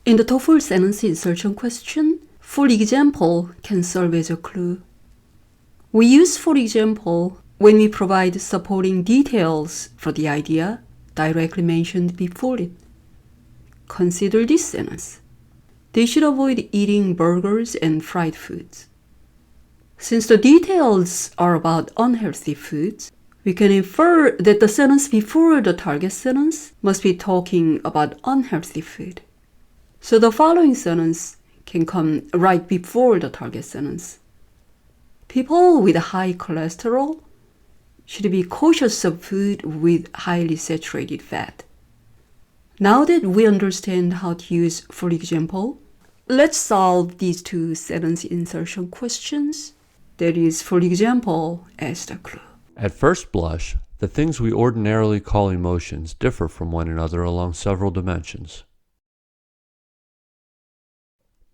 In the TOEFL sentence insertion question, for example can serve as a clue. We use for example when we provide supporting details for the idea directly mentioned before it. Consider this sentence. They should avoid eating burgers and fried foods. Since the details are about unhealthy foods, we can infer that the sentence before the target sentence must be talking about unhealthy food. So the following sentence can come right before the target sentence. People with high cholesterol should be cautious of food with highly saturated fat. Now that we understand how to use for example, let's solve these two sentence insertion questions. That is, for example, as the clue. At first blush, the things we ordinarily call emotions differ from one another along several dimensions.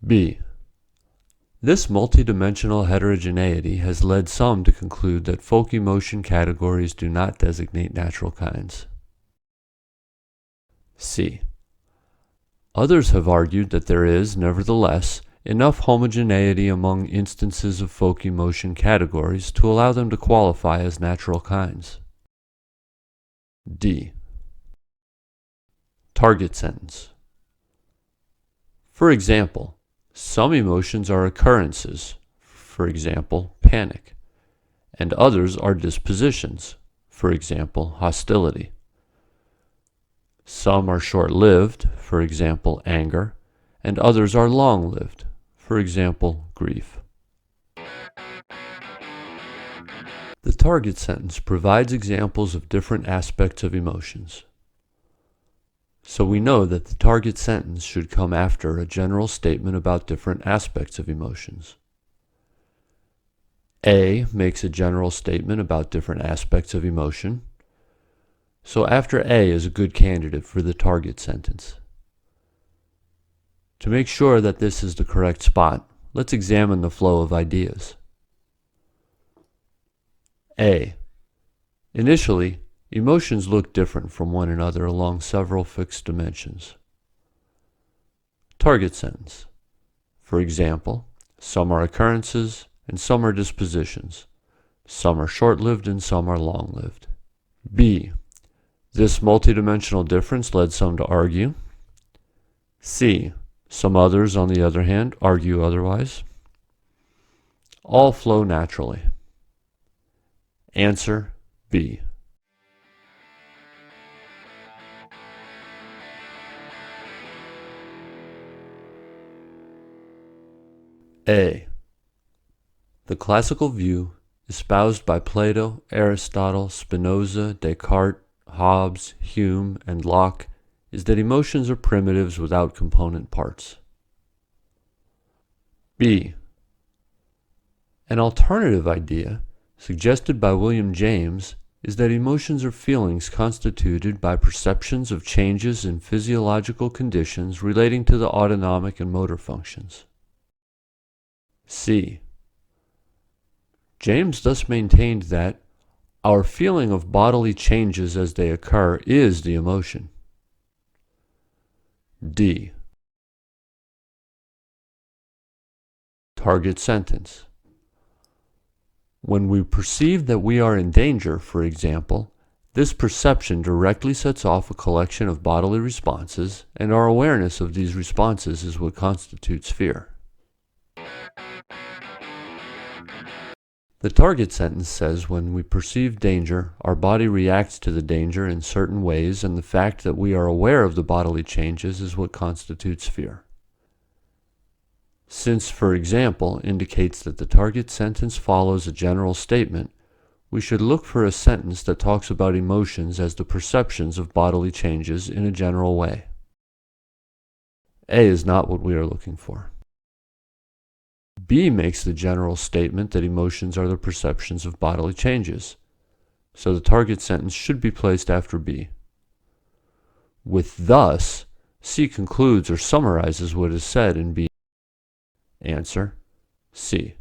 B. This multidimensional heterogeneity has led some to conclude that folk emotion categories do not designate natural kinds. C. Others have argued that there is, nevertheless, enough homogeneity among instances of folk emotion categories to allow them to qualify as natural kinds. D. Target sentence. For example, some emotions are occurrences, for example, panic, and others are dispositions, for example, hostility. Some are short-lived, for example, anger, and others are long-lived, for example, grief. The target sentence provides examples of different aspects of emotions. So we know that the target sentence should come after a general statement about different aspects of emotions. A makes a general statement about different aspects of emotion. So after A is a good candidate for the target sentence. To make sure that this is the correct spot, let's examine the flow of ideas. A. Initially, emotions look different from one another along several fixed dimensions. Target sentence. For example, some are occurrences and some are dispositions. Some are short-lived and some are long-lived. B. This multidimensional difference led some to argue. C. Some others, on the other hand, argue otherwise. All flow naturally. Answer B. A. The classical view, espoused by Plato, Aristotle, Spinoza, Descartes, Hobbes, Hume, and Locke, is that emotions are primitives without component parts. B. An alternative idea, suggested by William James, is that emotions are feelings constituted by perceptions of changes in physiological conditions relating to the autonomic and motor functions. C. James thus maintained that our feeling of bodily changes as they occur is the emotion. D. Target sentence. When we perceive that we are in danger, for example, this perception directly sets off a collection of bodily responses, and our awareness of these responses is what constitutes fear. The target sentence says when we perceive danger, our body reacts to the danger in certain ways, and the fact that we are aware of the bodily changes is what constitutes fear. Since, for example, indicates that the target sentence follows a general statement, we should look for a sentence that talks about emotions as the perceptions of bodily changes in a general way. A is not what we are looking for. B makes the general statement that emotions are the perceptions of bodily changes, so the target sentence should be placed after B. With thus, C concludes or summarizes what is said in B. Answer, C.